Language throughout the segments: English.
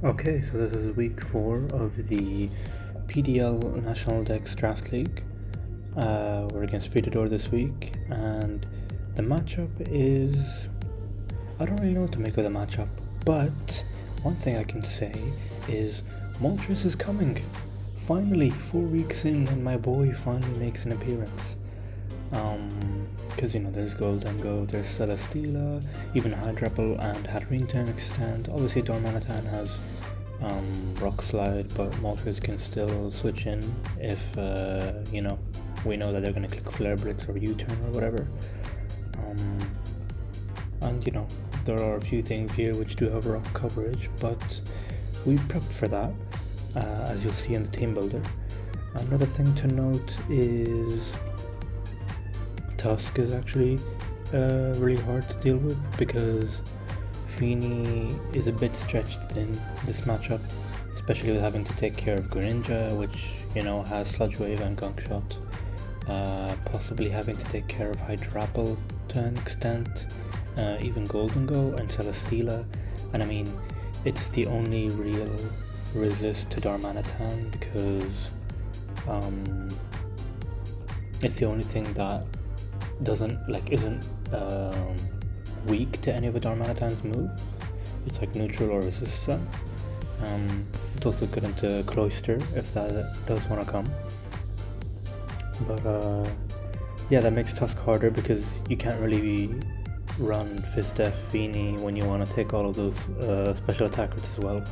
Okay, so this is week 4 of the PDL National Dex Draft League. We're against Free2Door this week, and the matchup is... I don't really know what to make of the matchup, but one thing I can say is Moltres is coming! Finally, 4 weeks in, and my boy finally makes an appearance. Because there's Golden Go, there's Celesteela, even Hydrapple and Hatterene to an extent. Obviously Darmanitan has Rock Slide, but Moltres can still switch in if we know that they're going to click Flare Blitz or U-turn or whatever. And there are a few things here which do have rock coverage, but we prepped for that, as you'll see in the Teambuilder. Another thing to note is Tusk is actually really hard to deal with because Feeny is a bit stretched thin this matchup, especially with having to take care of Greninja, which has Sludge Wave and Gunk Shot, possibly having to take care of Hydrapple to an extent, even Golden Go and Celesteela, and I mean it's the only real resist to Darmanitan because it's the only thing that isn't weak to any of the Darmanitan's moves. It's like neutral or resistant. It's also good into Cloyster if that does want to come. But yeah, that makes Tusk harder because you can't really run Fizdef, Feeny when you want to take all of those special attackers as well.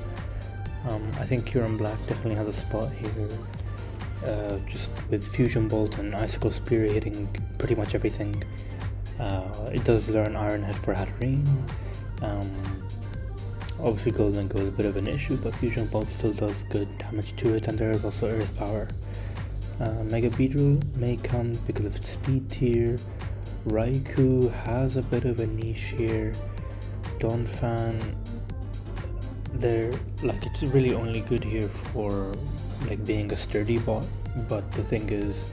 I think KYUREM-BLACK definitely has a spot here. Just with Fusion Bolt and Icicle Spear hitting pretty much everything. It does learn Iron Head for Hatterene. Obviously Golden Go is a bit of an issue, but Fusion Bolt still does good damage to it, and there is also Earth Power. Mega Beedrill may come because of its speed tier. Raikou has a bit of a niche here. Donphan, it's really only good here for being a sturdy bot, but the thing is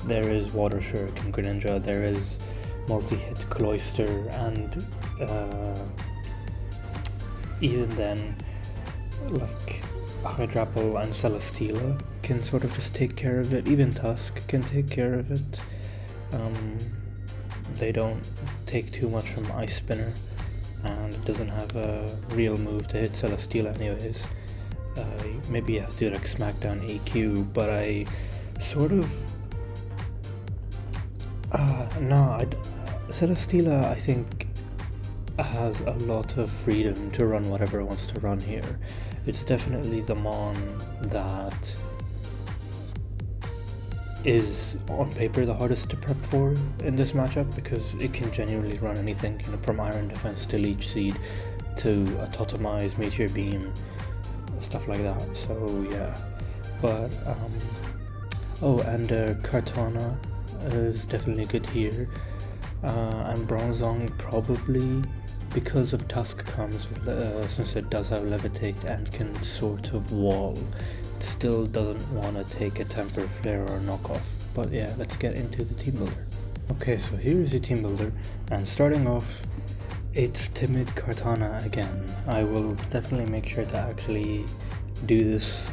there is Water Shuriken and Greninja, there is multi-hit Cloyster, and even then Hydrapple and Celesteela can sort of just take care of it. Even Tusk can take care of it. They don't take too much from Ice Spinner, and it doesn't have a real move to hit Celesteela anyways. Maybe you have to do Smackdown AQ, but I sort of... Celesteela I think has a lot of freedom to run whatever it wants to run here. It's definitely the Mon that is on paper the hardest to prep for in this matchup because it can genuinely run anything, from Iron Defense to Leech Seed to a Totemize, Meteor Beam, stuff like that. So yeah, but and Kartana is definitely good here, and Bronzong probably because of Tusk comes with since it does have Levitate and can sort of wall. It still doesn't want to take a Temper Flare or knockoff. But yeah, let's get into the Teambuilder. Okay, so here's the Teambuilder, and starting off, it's Timid Kartana again. I will definitely make sure to actually do this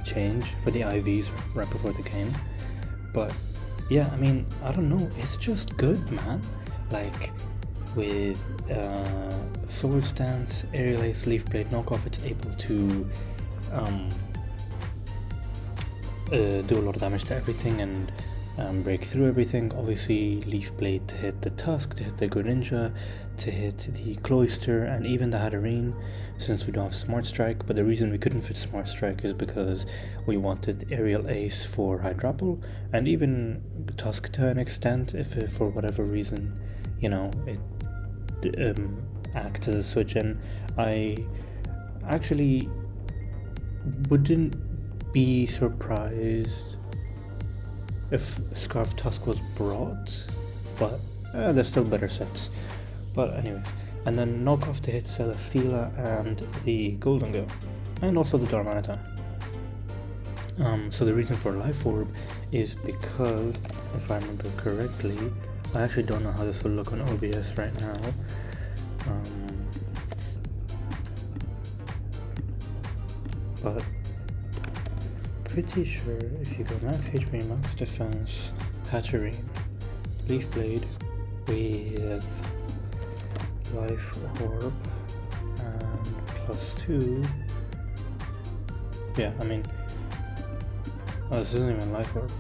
change for the IVs right before the game. But yeah, I mean, I don't know, it's just good, man. With Swords Dance, Aerial Ace, Leaf Blade, Knockoff, it's able to do a lot of damage to everything and break through everything. Obviously Leaf Blade to hit the Tusk, to hit the Greninja, to hit the Cloyster, and even the Hatterene, since we don't have Smart Strike. But the reason we couldn't fit Smart Strike is because we wanted Aerial Ace for Hydrapple, and even Tusk to an extent, if for whatever reason, it acts as a switch in. I actually wouldn't be surprised if Scarf Tusk was brought, but there's still better sets. But anyway, and then Knockoff to hit Celesteela and the Golden Go, and also the Darmanitan. So the reason for Life Orb is because, if I remember correctly, I actually don't know how this will look on OBS right now. but pretty sure if you go max HP, max defense, Hatterene, Leaf Blade with Life Orb and +2. Yeah, I mean, oh, this isn't even Life Orb.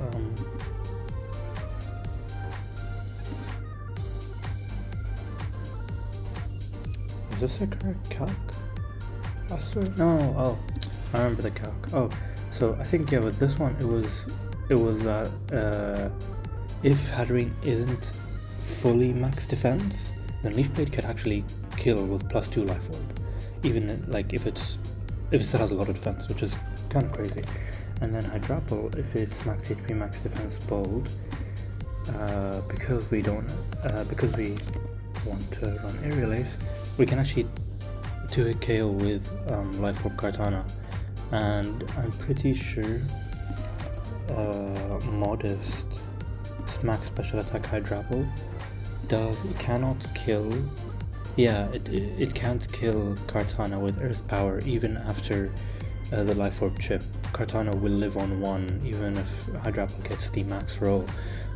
Is this a correct calc? I swear, no. Oh, I remember the calc. Oh, so I think, yeah, with this one it was that if Hatterene isn't fully max defense, then Leaf Blade could actually kill with +2 Life Orb, even like if it still has a lot of defense, which is kind of crazy. And then Hydrapple, if it's max HP, max defense, bold, because we want to run Aerial Ace, we can actually 2-hit KO with Life Orb Kartana, and I'm pretty sure Modest max special attack Hydrapple cannot kill. Yeah, it can't kill Kartana with Earth Power even after the Life Orb chip. Kartana will live on 1 even if Hydrapple gets the max roll.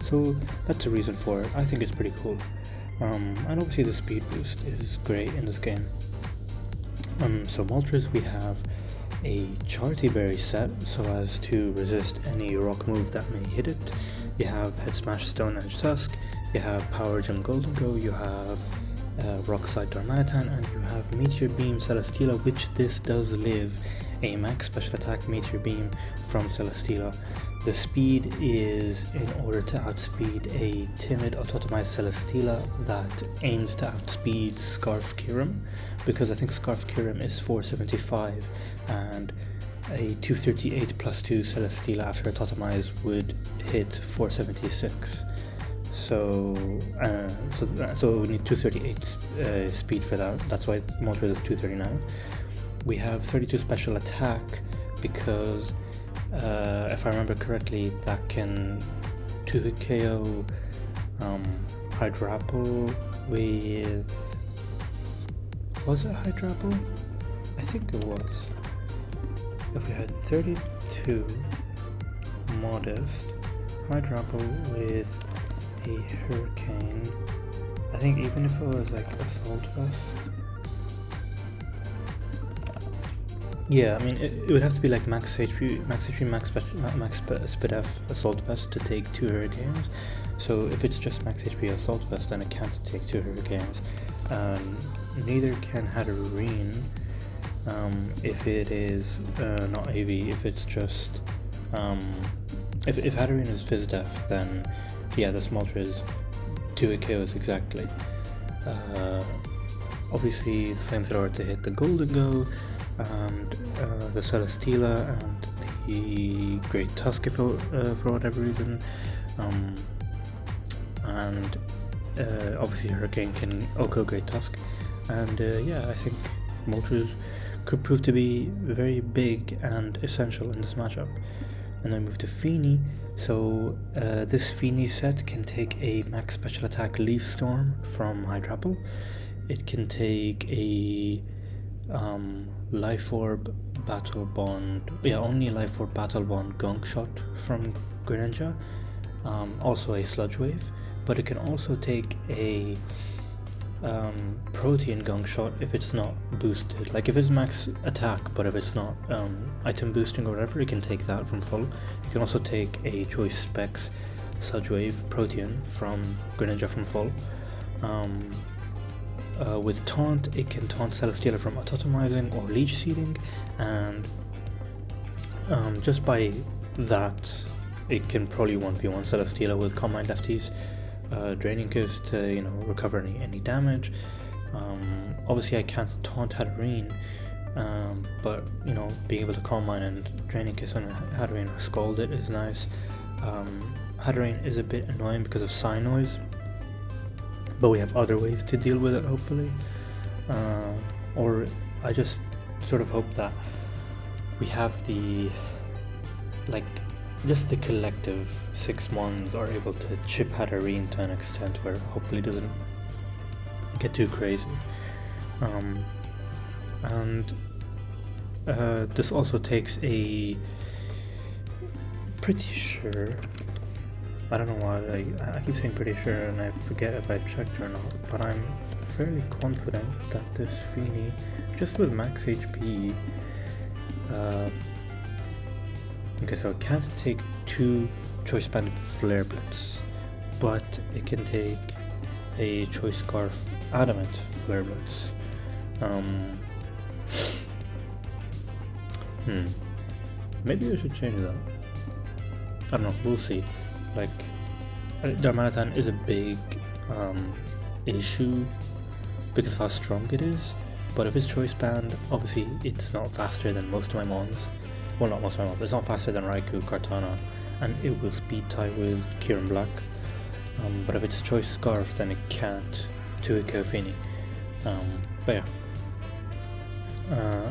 So that's a reason for it. I think it's pretty cool. And obviously the speed boost is great in this game. So Moltres, we have a Charity Berry set so as to resist any rock move that may hit it. You have Head Smash Stone Edge Tusk, you have Power Gem Golden Go, you have Rock Slide Darmanitan, and you have Meteor Beam Celesteela, which this does live a max special attack Meteor Beam from Celesteela. The speed is in order to outspeed a timid autotomized Celesteela that aims to outspeed Scarf KYUREM, because I think Scarf KYUREM is 475 and a 238 +2 Celesteela after autotomized would hit 476. So we need 238 speed for that. That's why Moltres is 239. We have 32 special attack because if I remember correctly, that can 2-hit KO Hydrapple with... Was it Hydrapple? I think it was. If we had 32 Modest, Hydrapple with a Hurricane, I think even if it was like Assault Vest, yeah, I mean it would have to be like max HP, max Speed F Assault Vest to take 2 Hurricanes. So if it's just max HP Assault Vest, then it can't take 2 Hurricanes. Neither can Hatterene if it is not AV. If it's just if Hatterene is Fizz Def, then yeah, the Moltres 2-hit KOs exactly. Obviously the Flamethrower to hit the Golden Go, and the Celesteela and the Great Tusk for whatever reason, and obviously Hurricane can OHKO Great Tusk, and yeah, I think Moltres could prove to be very big and essential in this matchup. And then move to Feeny. So this Feeny set can take a max special attack Leaf Storm from Hydrapple. It can take a Life Orb Battle Bond, yeah, only Life Orb Battle Bond Gunk Shot from Greninja, also a Sludge Wave, but it can also take a Protean Gunk Shot if it's not boosted. Like if it's max attack, but if it's not item boosting or whatever, it can take that from full. You can also take a Choice Specs Sludge Wave Protean from Greninja from full. With Taunt, it can taunt Celesteela from autotomizing or leech seeding, and just by that, it can probably 1v1 Celesteela with Calm Mind FTs, Draining Kiss to recover any damage. Obviously, I can't taunt Hatterene, but being able to Calm Mind and Draining Kiss on Hatterene or Scald it is nice. Hatterene is a bit annoying because of Psy Noise, but we have other ways to deal with it, hopefully. Or I just sort of hope that we have the just the collective 6-1s are able to chip Hatterene to an extent where hopefully it doesn't get too crazy. And This also takes a... pretty sure... I don't know why I keep saying pretty sure and I forget if I checked or not, but I'm fairly confident that this Feeny, just with max HP, okay, so it can't take 2 Choice Band Flare Blitz, but it can take a Choice Scarf Adamant Flare Blitz. Maybe I should change that. I don't know, we'll see. Like, Darmanitan is a big issue because of how strong it is, but if it's Choice Band, obviously it's not faster than most of my mons. Well, not most of my mons, it's not faster than Raikou, Kartana, and it will speed tie with KYUREM-BLACK. But if it's Choice Scarf, then it can't 2-hit KO Feeny. But yeah.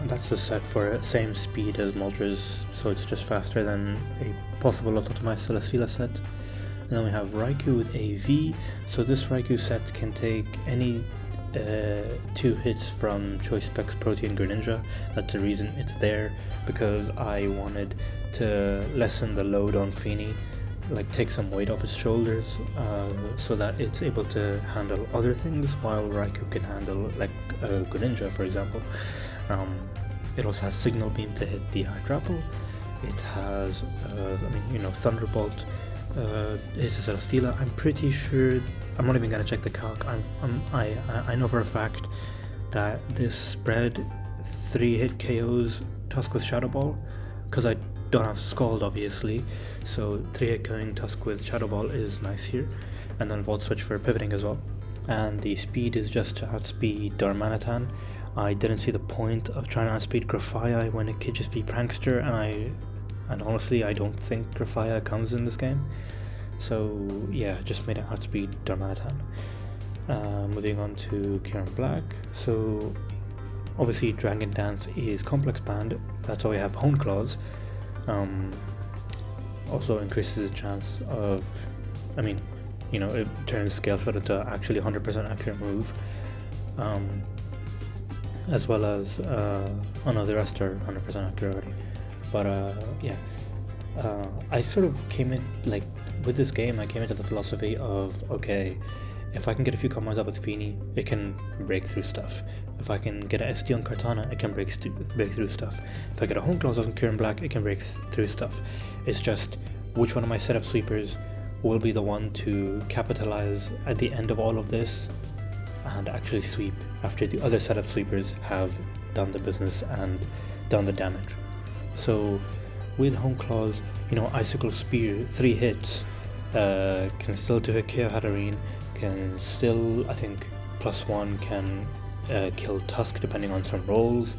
That's the set for it, same speed as Moltres, so it's just faster than a possible auto-optimized Celesteela set. And then we have Raikou with AV, so this Raikou set can take any 2 hits from Choice Specs, Protean, Greninja. That's the reason it's there, because I wanted to lessen the load on Feeny, like take some weight off its shoulders, so that it's able to handle other things while Raikou can handle like Greninja, for example. It also has Signal Beam to hit the Hydrapple. It has, Thunderbolt. It's a Celesteela. I'm pretty sure. I'm not even gonna check the calc. I know for a fact that this spread 3-hit KOs Tusk with Shadow Ball, because I don't have Scald obviously. So 3-hit KOing Tusk with Shadow Ball is nice here, and then Volt Switch for pivoting as well. And the speed is just to outspeed Darmanitan. I didn't see the point of trying to outspeed Grafaiai when it could just be Prankster, and honestly I don't think Grafaiai comes in this game. So yeah, just made it outspeed Darmanitan. Moving on to KYUREM-BLACK. So obviously Dragon Dance is Complex Band, that's why we have Hone Claws. Also increases the chance of, it turns Scale Shot into actually 100% accurate move. As well as, the rest are 100% accurate already. But I sort of came in, like, with this game, I came into the philosophy of, okay, if I can get a few combos up with Feeny, it can break through stuff. If I can get an SD on Kartana, it can break through stuff. If I get a Hone Claws on KYUREM-BLACK, it can break through stuff. It's just, which one of my setup sweepers will be the one to capitalize at the end of all of this and actually sweep after the other setup sweepers have done the business and done the damage. So with Hone Claws, Icicle Spear, 3 hits, can still do a KO Hatterene, can still, I think, +1 can kill Tusk depending on some rolls.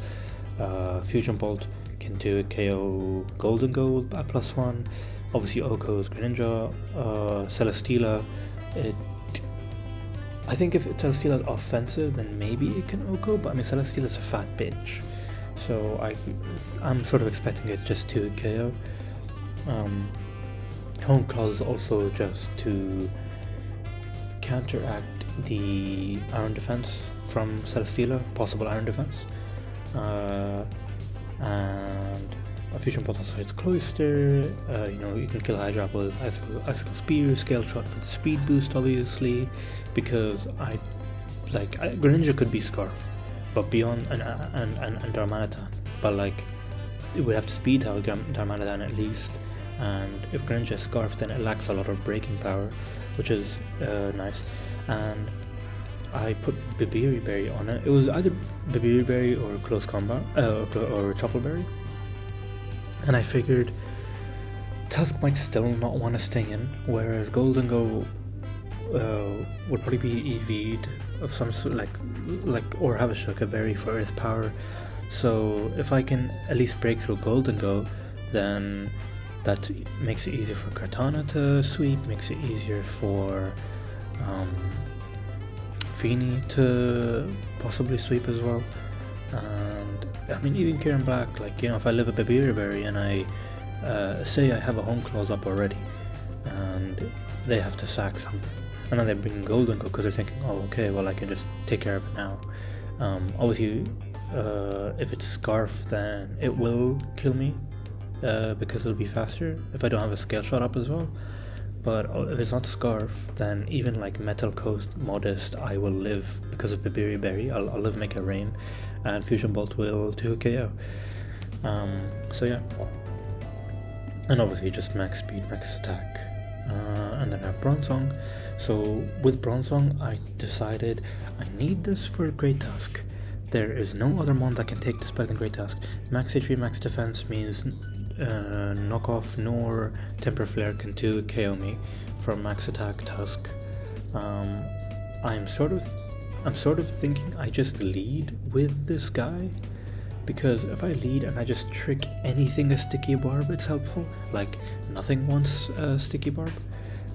Fusion Bolt can do a KO Golden Gold at +1. Obviously Oko's Greninja, Celesteela, I think if Celesteela is offensive, then maybe it can Oko, but Celesteela is a fat bitch, so I'm sort of expecting it just to KO. Hone Claws is also just to counteract the Iron Defense from Celesteela, possible Iron Defense. And a Fusion Bolt also hits Cloyster. You can kill Hydrapple with Icicle Spear, Scale Shot for the speed boost, obviously, because Greninja could be Scarf, but beyond and Darmanitan, but it would have to speed out Darmanitan at least, and if Greninja is Scarf, then it lacks a lot of breaking power, which is nice. And I put Bibiri Berry on it. It was either Bibiri Berry or Close Combat, or Chople Berry. And I figured Tusk might still not want to stay in, whereas Golden Go would probably be EV'd of some sort, or have a Shuka Berry for Earth Power. So if I can at least break through Golden Go, then that makes it easier for Kartana to sweep, makes it easier for Feeny to possibly sweep as well. And even KYUREM-BLACK, if I live a Bibiri Berry and I say I have a Hone Claws up already and they have to sack something, and then they bring Golden Go because they're thinking, oh okay, well I can just take care of it now. Obviously if it's Scarf, then it will kill me because it'll be faster if I don't have a scale shot up as well. But if it's not Scarf, then even like Metal Coast, Modest, I will live because of the Berry. I'll live, make it rain, and Fusion Bolt will do a KO. So yeah, and obviously just max speed, max attack, and then I have Bronzong. So with Bronzong, I decided I need this for Great Tusk. There is no other mon that can take this better than Great Tusk. Max HP, max defense means knockoff nor Temper Flare can do KO me from max attack Tusk. I'm sort of thinking I just lead with this guy, because if I lead and I just trick anything a Sticky Barb, it's helpful. Like nothing wants a Sticky Barb,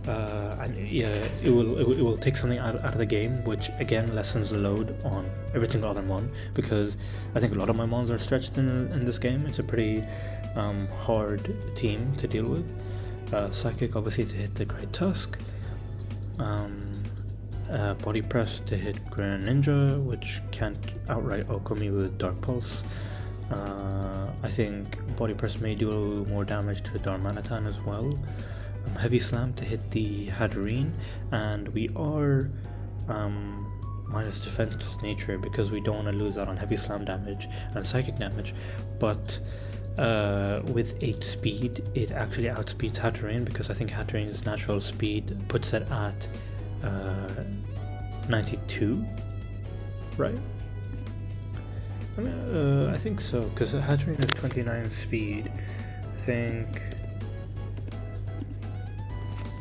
and yeah, it will take something out of the game, which again lessens the load on every single other mon, because I think a lot of my mons are stretched in this game. It's a pretty hard team to deal with. Psychic obviously to hit the Great Tusk, Body Press to hit Greninja, which can't outright Oko me with Dark Pulse. I think Body Press may do more damage to Darmanitan as well. Heavy Slam to hit the Hatterene, and we are minus defense nature because we don't want to lose out on Heavy Slam damage and Psychic damage, but with 8 speed it actually outspeeds Hatterene, because I think Hatterene's natural speed puts it at 92, right? I mean, I think so, because Hatterene is 29 speed, I think.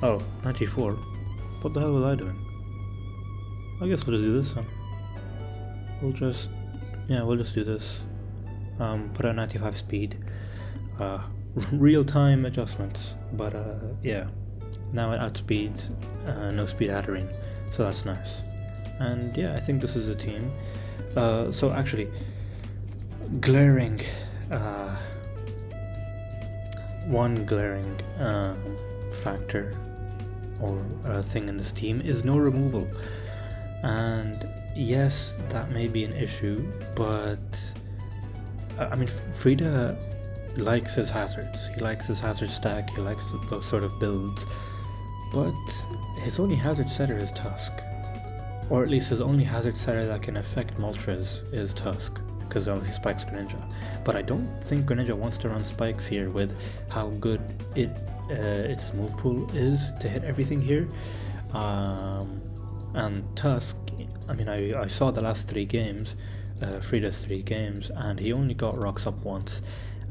Oh, 94. What the hell was I doing? I guess we'll just do this then. We'll just do this. Put out 95 speed. Real-time adjustments, but yeah. Now it outspeeds no speed Hatterene, so that's nice. And yeah, I think this is a team. So actually, glaring, one glaring factor or thing in this team is no removal. And yes, that may be an issue, but I mean, Frida likes his hazards. He likes his hazard stack, he likes those sort of builds, but his only hazard setter is Tusk. Or at least his only hazard setter that can affect Moltres is Tusk, because obviously Spikes Greninja. But I don't think Greninja wants to run Spikes here with how good its move pool is to hit everything here. And Tusk, I mean, I saw the last 3 games, Frida's 3 games, and he only got Rocks Up once.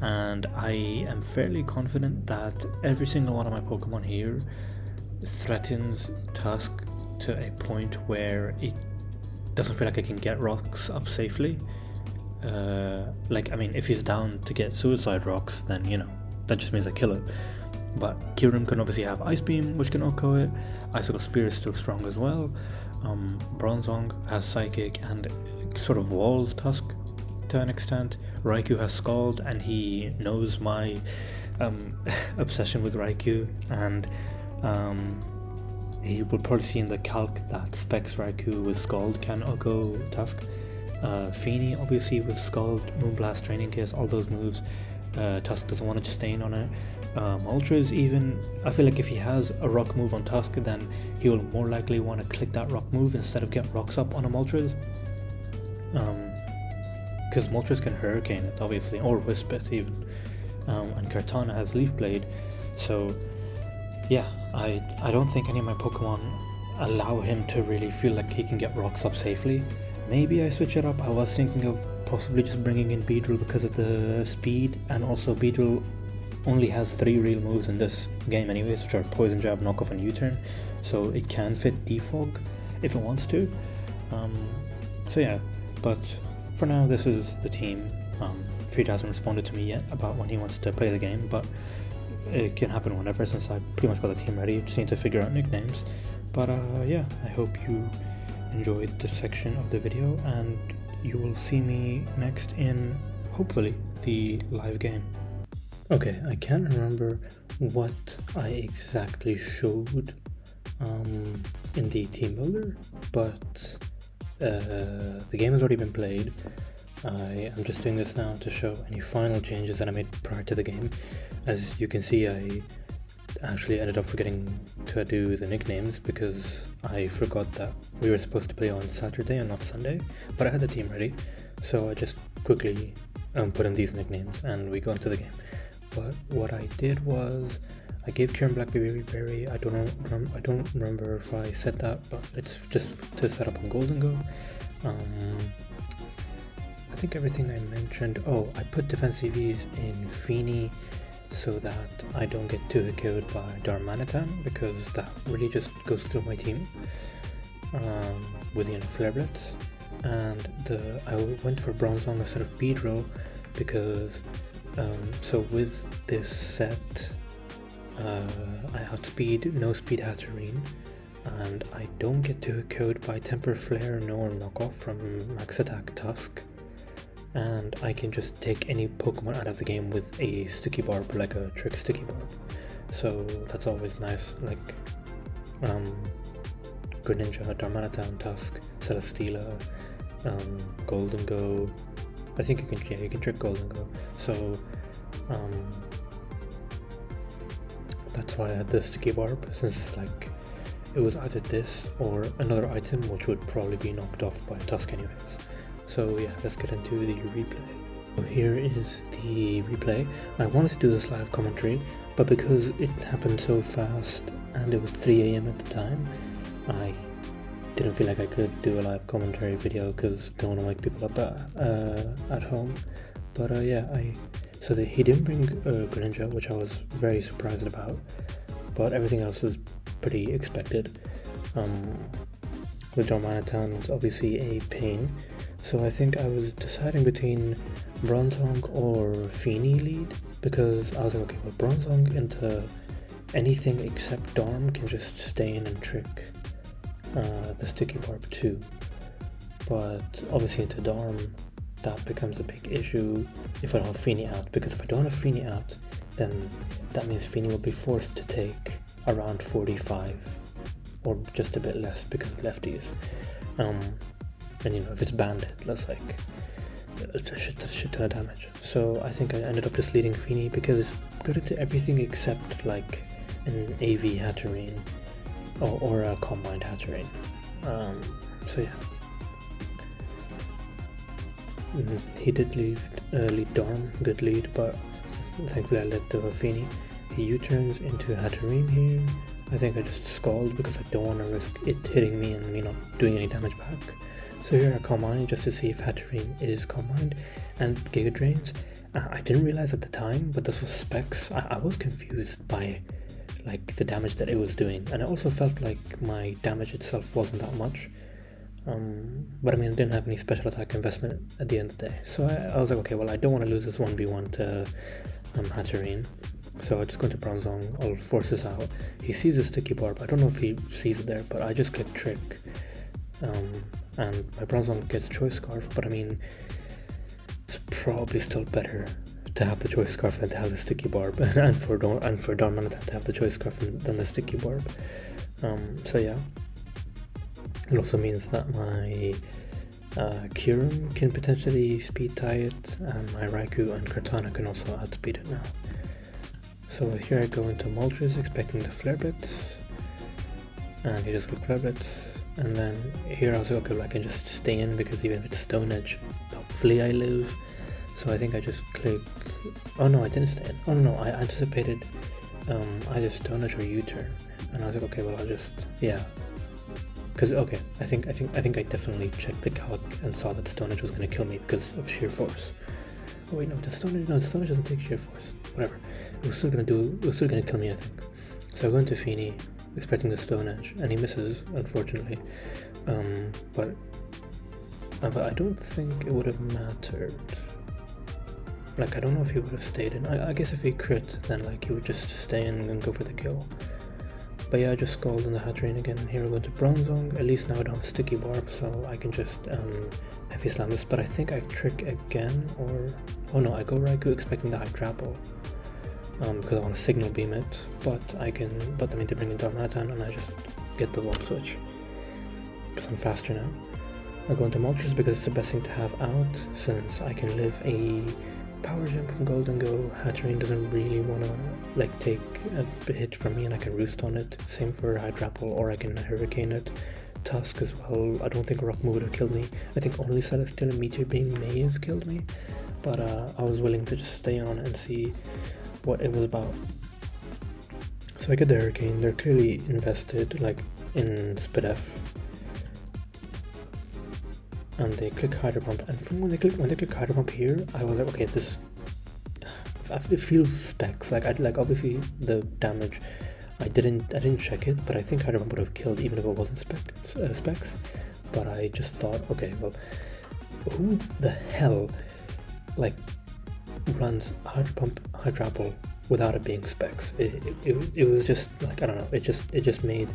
And I am fairly confident that every single one of my Pokemon here threatens Tusk to a point where it doesn't feel like I can get Rocks Up safely. Like, I mean, if he's down to get Suicide Rocks, then, you know, that just means I kill it. But Kyurem can obviously have Ice Beam, which can Oko it. Icicle Spear is still strong as well. Bronzong has Psychic and sort of walls Tusk to an extent. Raikou has Scald, and he knows my obsession with Raikou, and he will probably see in the calc that Specs Raikou with Scald can Oko Tusk. Feeny obviously with Scald, Moonblast, Training Kiss, all those moves, Tusk doesn't want to just stain on it. Moltres, even, I feel like if he has a rock move on Tusk, then he will more likely want to click that rock move instead of get Rocks Up on a Moltres. Because Moltres can Hurricane it, obviously, or Wisp it even. And Kartana has Leaf Blade, so yeah, I don't think any of my Pokemon allow him to really feel like he can get Rocks Up safely. Maybe I switch it up. I was thinking of possibly just bringing in Beedrill because of the speed, and also Beedrill only has 3 real moves in this game anyways, which are Poison Jab, Knockoff, and U-Turn, so it can fit Defog if it wants to. So yeah, but for now this is the team. Frida hasn't responded to me yet about when he wants to play the game, but it can happen whenever, since I pretty much got the team ready. Just need to figure out nicknames. But yeah, I hope you enjoyed this section of the video, and you will see me next in, hopefully, the live game. Okay, I can't remember what I exactly showed in the team builder, but the game has already been played. I am just doing this now to show any final changes that I made prior to the game. As you can see, I actually ended up forgetting to do the nicknames because I forgot that we were supposed to play on Saturday and not Sunday, but I had the team ready, so I just quickly put in these nicknames and we got into the game. But what I did was I gave KYUREM-BLACK Berry. I don't remember if I said that, but it's just to set up on Golden Go. I think everything I mentioned. Oh, I put defense CVs in Feeny so that I don't get too killed by Darmanitan, because that really just goes through my team with Flare Blitz. And I went for Bronzong instead of Beedrill because so with this set I outspeed no speed Hatterene, and I don't get too killed by Temper Flare nor knockoff from Max Attack Tusk. And I can just take any Pokemon out of the game with a Sticky Barb, like a Trick Sticky Barb. So that's always nice, like Greninja, Darmanitan, Tusk, Celesteela, Golden Go. I think you can trick Golden Go. So that's why I had the Sticky Barb, since like it was either this or another item which would probably be knocked off by Tusk anyways. So yeah, let's get into the replay. So here is the replay. I wanted to do this live commentary, but because it happened so fast and it was 3 AM at the time, I didn't feel like I could do a live commentary video because I don't want to wake people up at home. But yeah, he didn't bring Greninja, which I was very surprised about, but everything else was pretty expected. With Darmanitan, it's obviously a pain. So I think I was deciding between Bronzong or Feeny lead, because I was like, okay, well, Bronzong into anything except Darm can just stay in and trick the Sticky Barb too. But obviously into Darm, that becomes a big issue if I don't have Feeny out, because if I don't have Feeny out, then that means Feeny will be forced to take around 45 or just a bit less because of lefties. And if it's banded, that's like a shit ton of damage. So I think I ended up just leading Feeny because good into everything except like an AV Hatterene or a combined Hatterene. So yeah. He did lead Darm, good lead, but thankfully I led the Feeny. He U-turns into Hatterene here. I think I just scald because I don't want to risk it hitting me and me not doing any damage back. So here I Calm Mind just to see if Hatterene is Calm Mind and Giga Drains. I didn't realize at the time, but this was specs. I was confused by like the damage that it was doing, and I also felt like my damage itself wasn't that much. But I mean, I didn't have any special attack investment at the end of the day. So I was like, okay, well, I don't want to lose this 1v1 to Hatterene. So I just go into Bronzong, I'll force this out. He sees a Sticky Barb. I don't know if he sees it there, but I just click Trick. And my Bronzong gets Choice Scarf, but I mean, it's probably still better to have the Choice Scarf than to have the Sticky Barb, and for Darmanitan to have the Choice Scarf than the Sticky Barb. So yeah, it also means that my KYUREM can potentially speed tie it, and my Raikou and Kartana can also outspeed it now. So here I go into Moltres expecting the Flare Blitz, and he just got Flare Blitz. And then here I was like, okay, I can just stay in because even if it's Stone Edge, hopefully I live. So I think I just click. Oh no, I didn't stay in. Oh no, I anticipated either Stone Edge or U-turn, and I was like, okay, well I'll just because okay, I think I definitely checked the calc and saw that Stone Edge was gonna kill me because of sheer force. Oh wait, no, the Stone Edge doesn't take sheer force. Whatever, it was still gonna kill me, I think. So I go into Feeny, expecting the Stone Edge, and he misses, unfortunately. But I don't think it would have mattered. Like, I don't know if he would have stayed in. I guess if he crit, then like he would just stay in and go for the kill. But yeah, I just Scald in the Hatterene again. Here we go to Bronzong. At least now I don't have Sticky Barb, so I can just Heavy Slam this. But I think I Trick again, or oh no, I go Raikou expecting the Hydrapple. Because I want to Signal Beam it, but I mean to bring in Darmanitan, and I just get the Volt Switch because I'm faster now. I go into Moltres because it's the best thing to have out, since I can live a power gem from Gold and go. Hatterene doesn't really want to like take a hit from me, and I can roost on it. Same for Hydrapple, or I can Hurricane it. Tusk as well. I don't think Rock Move would have killed me. I think only Celestial and Meteor Beam may have killed me, but I was willing to just stay on and see what it was about. So I get the Hurricane. They're clearly invested like in Spadef, and they click Hydro Pump. And from when they click Hydro Pump here, I was like, okay, this it feels specs. Like obviously the damage, I didn't check it, but I think Hydro Pump would have killed even if it wasn't specs. But I just thought, okay, well, who the hell like runs Hydro Pump Hydrapple without it being specs? It was just like, I don't know, it just made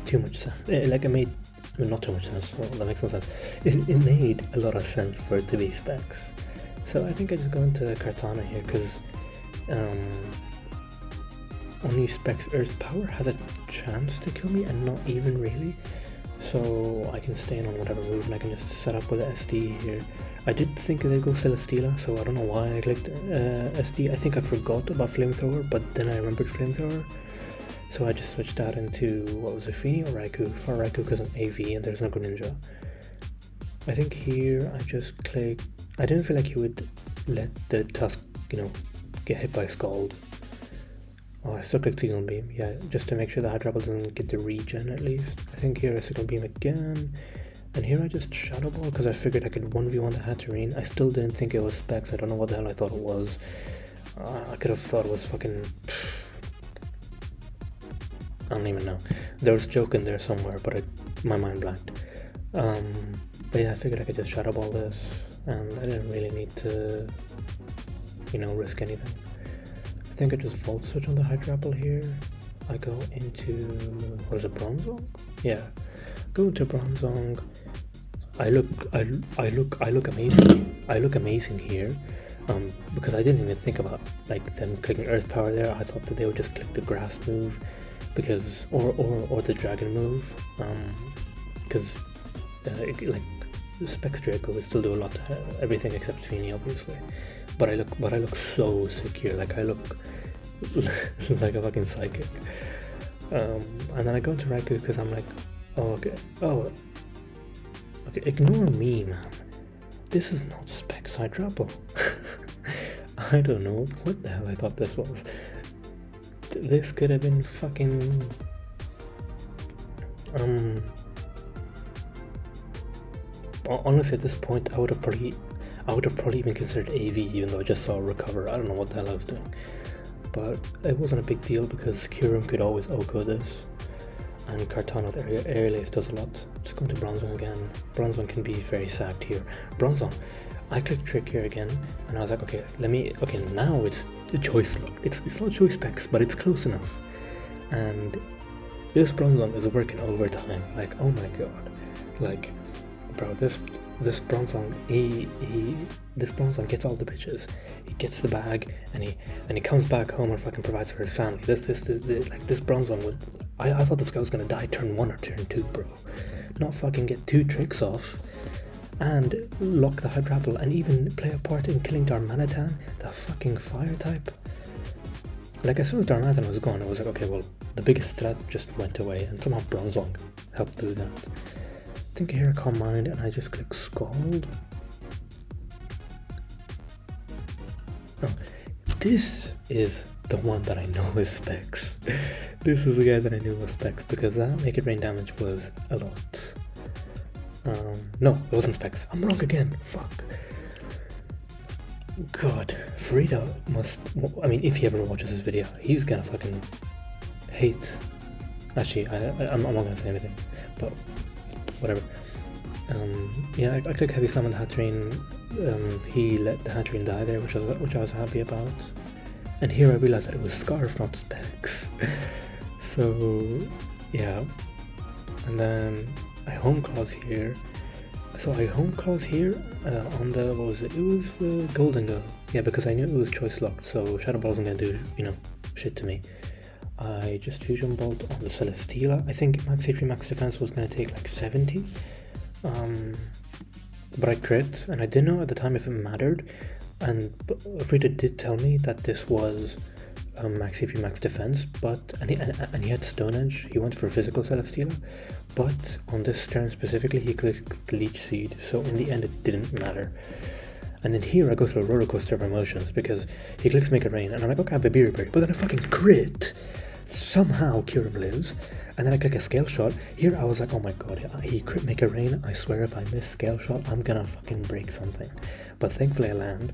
too much sense. It made, well, not too much sense, well, that makes no sense. It made a lot of sense for it to be specs. So I think I just go into Kartana here, because only specs Earth Power has a chance to kill me, and not even really. So I can stay in on whatever move, and I can just set up with the SD here. I did think they'd go Celesteela, so I don't know why I clicked SD. I think I forgot about Flamethrower, but then I remembered Flamethrower. So I just switched that into, what was it, Feeny or Raikou? For Raikou because I'm AV and there's no Greninja. I think here I just click. I didn't feel like he would let the Tusk, get hit by Scald. Oh, I still clicked Signal Beam, yeah, just to make sure the Hydrapple doesn't get the regen at least. I think here I Signal Beam again. And here I just Shadow Ball because I figured I could 1v1 the Hatterene. I still didn't think it was specs. I don't know what the hell I thought it was. I could have thought it was fucking... I don't even know. There was a joke in there somewhere, but my mind blanked. But yeah, I figured I could just Shadow Ball this, and I didn't really need to, risk anything. I think I just Volt Switch on the Hydrapple here. I go into, what is it, Bronzong? Yeah, go into Bronzong. I look amazing. I look amazing here, because I didn't even think about like them clicking Earth Power there. I thought that they would just click the Grass move, because or the Dragon move, because like Specs Draco would still do a lot, everything except Feeny, obviously. But I look so secure. Like I look like a fucking psychic. And then I go into Raikou because I'm like, okay, ignore me, man. This is not Specs Hydrapple. I don't know what the hell I thought this was. This could have been fucking honestly, at this point, I would have probably even considered AV, even though I just saw Recover. I don't know what the hell I was doing, but it wasn't a big deal because KYUREM could always OHKO this, and Kartana with Air Lace does a lot. Just going to Bronzong again. Bronzong can be very sacked here. Bronzong, I clicked Trick here again, and I was like, okay, now it's the choice lock. It's not choice specs, but it's close enough. And this Bronzong is working overtime. Like, oh my god, like, bro, this Bronzong, this Bronzong gets all the bitches. He gets the bag, and he comes back home and fucking provides for his family. This Bronzong would. I thought this guy was gonna die turn 1 or turn 2, bro. Not fucking get 2 tricks off, and lock the Hydrapple, and even play a part in killing Darmanitan, the fucking fire type. Like, as soon as Darmanitan was gone, I was like, okay, well, the biggest threat just went away, and somehow Bronzong helped do that. I think here I Calm Mind, and I just click Scald. Oh, this is the one that I know is specs. This is the guy that I knew was specs, because that Make It Rain damage was a lot. No, it wasn't specs. I'm wrong again. Fuck. God, Frida must. I mean, if he ever watches this video, he's gonna fucking hate. Actually, I'm not gonna say anything, but whatever. Yeah, I click Heavy Summon the Hatterene. He let the Hatterene die there, which I was happy about. And here I realized that it was Scarf, not specs. So yeah, and then I Home Claws here. So I Home Claws here on the, what was it? It was the Golden Go. Yeah, because I knew it was choice locked, so Shadow Ball wasn't gonna do, shit to me. I just Fusion Bolt on the Celesteela. I think Max HP, Max Defense was gonna take like 70. But I crit, and I didn't know at the time if it mattered, and Frida did tell me that this was max CP, max defense, but and he had Stone Edge. He went for physical Celesteela, but on this turn specifically he clicked Leech Seed, so in the end it didn't matter. And then here I go through a roller coaster of emotions because he clicks Make It Rain, and I'm like, okay, I have a Beery Berry, but then I fucking crit. Somehow KYUREM lives, and then I click a Scale Shot. Here I was like, oh my god, he crit Make It Rain. I swear if I miss Scale Shot, I'm gonna fucking break something. But thankfully I land,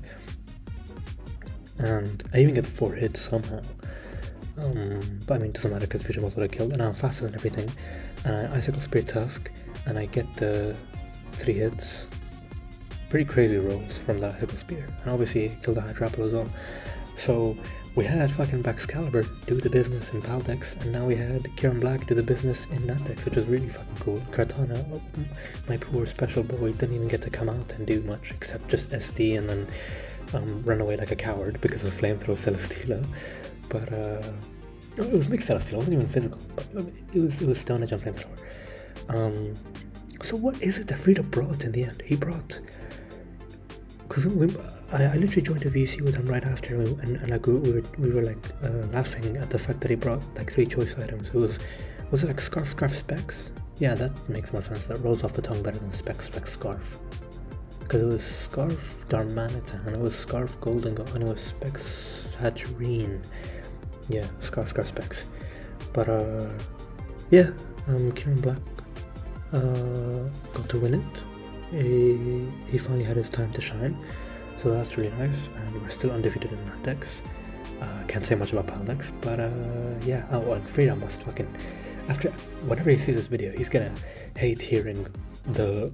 and I even get the 4 hits somehow. But I mean, it doesn't matter because Vision Bolt would have killed, and I'm faster than everything. And I Icicle Spear Tusk, and I get the 3 hits. Pretty crazy rolls from that Icicle Spear, and obviously killed the Hydrapple as well. So we had fucking Baxcalibur do the business in Paldex, and now we had KYUREM-BLACK do the business in Natdex, which was really fucking cool. Kartana, my poor special boy, didn't even get to come out and do much except just SD and then run away like a coward because of Flamethrower Celesteela. But it was mixed Celesteela, it wasn't even physical, but it was Stone Edge and Flamethrower. So what is it that Frida brought in the end? He brought, because I literally joined a VC with him right after, and like we were like laughing at the fact that he brought like 3 choice items. Was it like Scarf, Specs? Yeah, that makes more sense. That rolls off the tongue better than Specs, Scarf. Because it was Scarf Darmanitan, and it was Scarf Golden, and it was Specs Hatcherine. Yeah, Scarf, Specs. But yeah, KYUREM-BLACK got to win it. He finally had his time to shine, so that's really nice, and we're still undefeated in Natdex. Can't say much about Paldex, but yeah. Oh, and Frida must fucking, after whenever he sees this video, he's gonna hate hearing the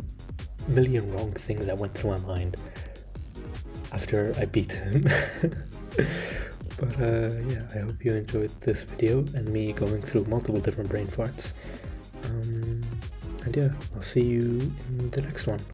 million wrong things that went through my mind after I beat him. But yeah, I hope you enjoyed this video and me going through multiple different brain farts. And yeah, I'll see you in the next one.